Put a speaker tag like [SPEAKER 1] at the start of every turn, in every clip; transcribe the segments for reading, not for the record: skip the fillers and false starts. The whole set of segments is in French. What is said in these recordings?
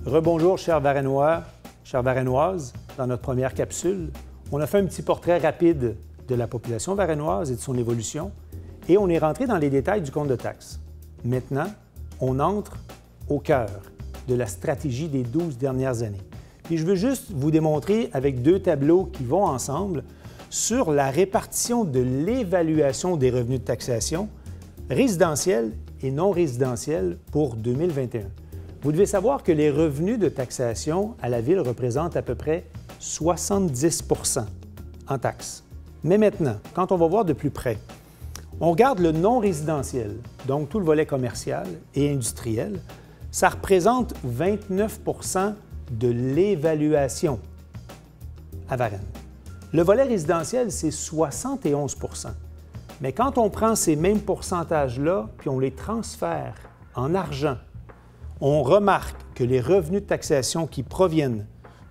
[SPEAKER 1] Rebonjour, chers Varennois, chères Varennoises. Dans notre première capsule, on a fait un petit portrait rapide de la population varennoise et de son évolution, et on est rentré dans les détails du compte de taxes. Maintenant, on entre au cœur de la stratégie des 12 dernières années. Puis je veux juste vous démontrer avec deux tableaux qui vont ensemble sur la répartition de l'évaluation des revenus de taxation résidentiels et non résidentiels pour 2021. Vous devez savoir que les revenus de taxation à la Ville représentent à peu près 70 % en taxes. Mais maintenant, quand on va voir de plus près, on regarde le non résidentiel, donc tout le volet commercial et industriel, ça représente 29 % de l'évaluation à Varennes. Le volet résidentiel, c'est 71 %. Mais quand on prend ces mêmes pourcentages-là puis on les transfère en argent, on remarque que les revenus de taxation qui proviennent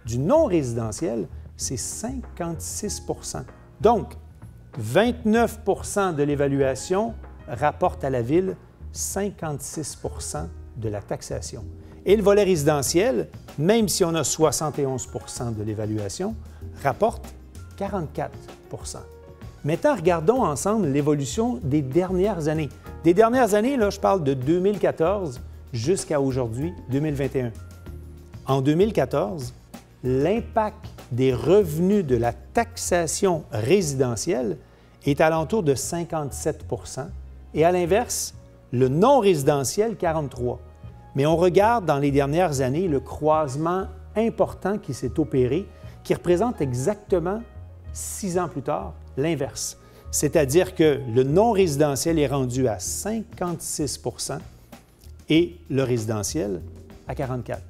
[SPEAKER 1] du non-résidentiel, c'est 56 %. Donc, 29 % de l'évaluation rapporte à la Ville 56 % de la taxation. Et le volet résidentiel, même si on a 71 % de l'évaluation, rapporte 44 %. Maintenant, regardons ensemble l'évolution des dernières années. Des dernières années, là, je parle de 2014 jusqu'à aujourd'hui, 2021. En 2014, l'impact des revenus de la taxation résidentielle est alentour de 57 % et à l'inverse, le non-résidentiel, 43 %. Mais on regarde dans les dernières années le croisement important qui s'est opéré, qui représente exactement 6 ans plus tard l'inverse. C'est-à-dire que le non-résidentiel est rendu à 56 % et le résidentiel à 44 %.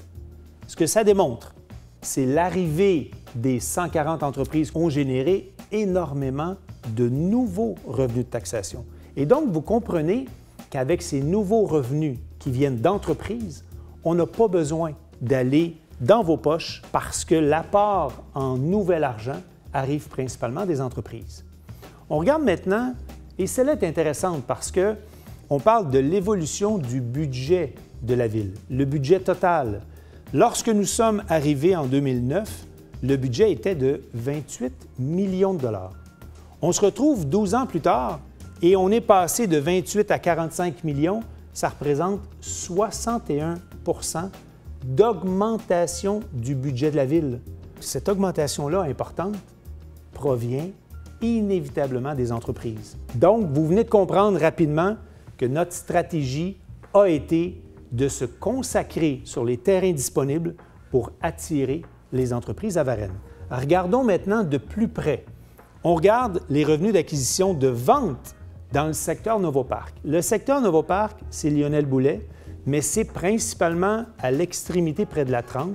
[SPEAKER 1] Ce que ça démontre, c'est l'arrivée des 140 entreprises qui ont généré énormément de nouveaux revenus de taxation. Et donc, vous comprenez qu'avec ces nouveaux revenus qui viennent d'entreprises, on n'a pas besoin d'aller dans vos poches parce que l'apport en nouvel argent arrive principalement des entreprises. On regarde maintenant, et celle-là est intéressante parce qu'on parle de l'évolution du budget de la Ville, le budget total. Lorsque nous sommes arrivés en 2009, le budget était de 28 millions de dollars. On se retrouve 12 ans plus tard et on est passé de 28 à 45 millions. Ça représente 61 % d'augmentation du budget de la Ville. Cette augmentation-là importante provient inévitablement des entreprises. Donc, vous venez de comprendre rapidement que notre stratégie a été de se consacrer sur les terrains disponibles pour attirer les entreprises à Varennes. Regardons maintenant de plus près. On regarde les revenus d'acquisition de vente dans le secteur Novoparc. Le secteur Novoparc, c'est Lionel Boulet, mais c'est principalement à l'extrémité près de la 30.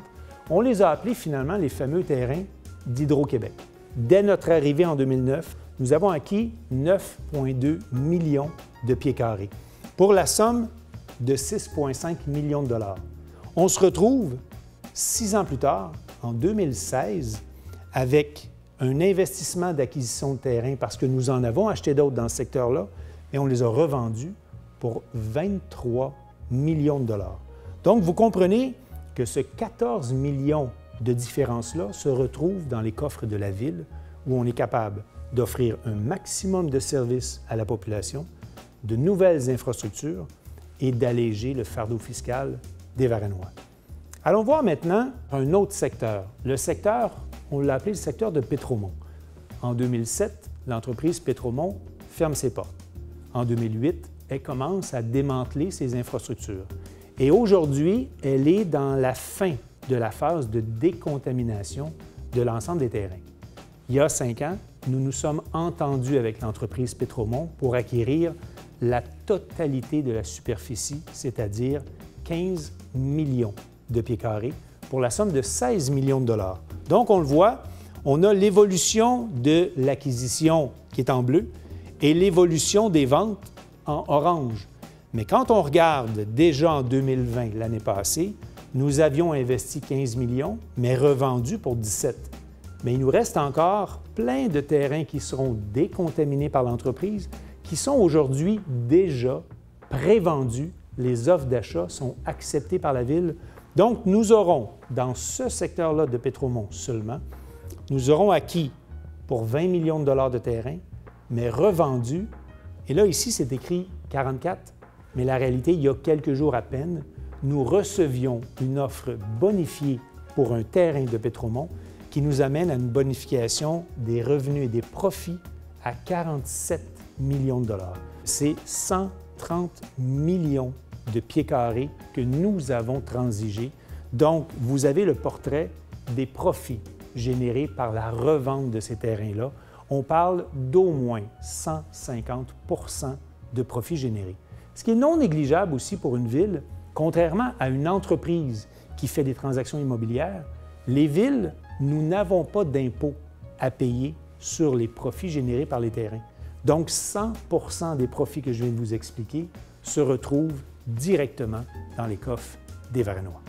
[SPEAKER 1] On les a appelés finalement les fameux terrains d'Hydro-Québec. Dès notre arrivée en 2009, nous avons acquis 9,2 millions de pieds carrés pour la somme de 6,5 millions de dollars. On se retrouve 6 ans plus tard, en 2016, avec un investissement d'acquisition de terrain parce que nous en avons acheté d'autres dans ce secteur-là et on les a revendus pour 23 millions de dollars. Donc, vous comprenez que ce 14 millions de différence-là se retrouve dans les coffres de la Ville où on est capable d'offrir un maximum de services à la population, de nouvelles infrastructures et d'alléger le fardeau fiscal des Varennois. Allons voir maintenant un autre secteur. Le secteur, on l'a appelé le secteur de Pétromont. En 2007, l'entreprise Pétromont ferme ses portes. En 2008, elle commence à démanteler ses infrastructures. Et aujourd'hui, elle est dans la fin de la phase de décontamination de l'ensemble des terrains. Il y a 5 ans, nous nous sommes entendus avec l'entreprise Pétromont pour acquérir la totalité de la superficie, c'est-à-dire 15 millions de pieds carrés, pour la somme de 16 millions de dollars. Donc, on le voit, on a l'évolution de l'acquisition qui est en bleu et l'évolution des ventes en orange. Mais quand on regarde déjà en 2020, l'année passée, nous avions investi 15 millions, mais revendus pour 17. Mais il nous reste encore plein de terrains qui seront décontaminés par l'entreprise, qui sont aujourd'hui déjà prévendus. Les offres d'achat sont acceptées par la Ville. Donc, nous aurons, dans ce secteur-là de Pétromont seulement, nous aurons acquis pour 20 millions de dollars de terrain, mais revendus, et là, ici, c'est écrit 44, mais la réalité, il y a quelques jours à peine, nous recevions une offre bonifiée pour un terrain de Pétromont qui nous amène à une bonification des revenus et des profits à 47 millions de dollars. C'est 130 millions de pieds carrés que nous avons transigés. Donc, vous avez le portrait des profits générés par la revente de ces terrains-là. On parle d'au moins 150 de profits générés. Ce qui est non négligeable aussi pour une ville, contrairement à une entreprise qui fait des transactions immobilières, les villes, nous n'avons pas d'impôt à payer sur les profits générés par les terrains. Donc, 100 des profits que je viens de vous expliquer se retrouvent directement dans les coffres des Varennois.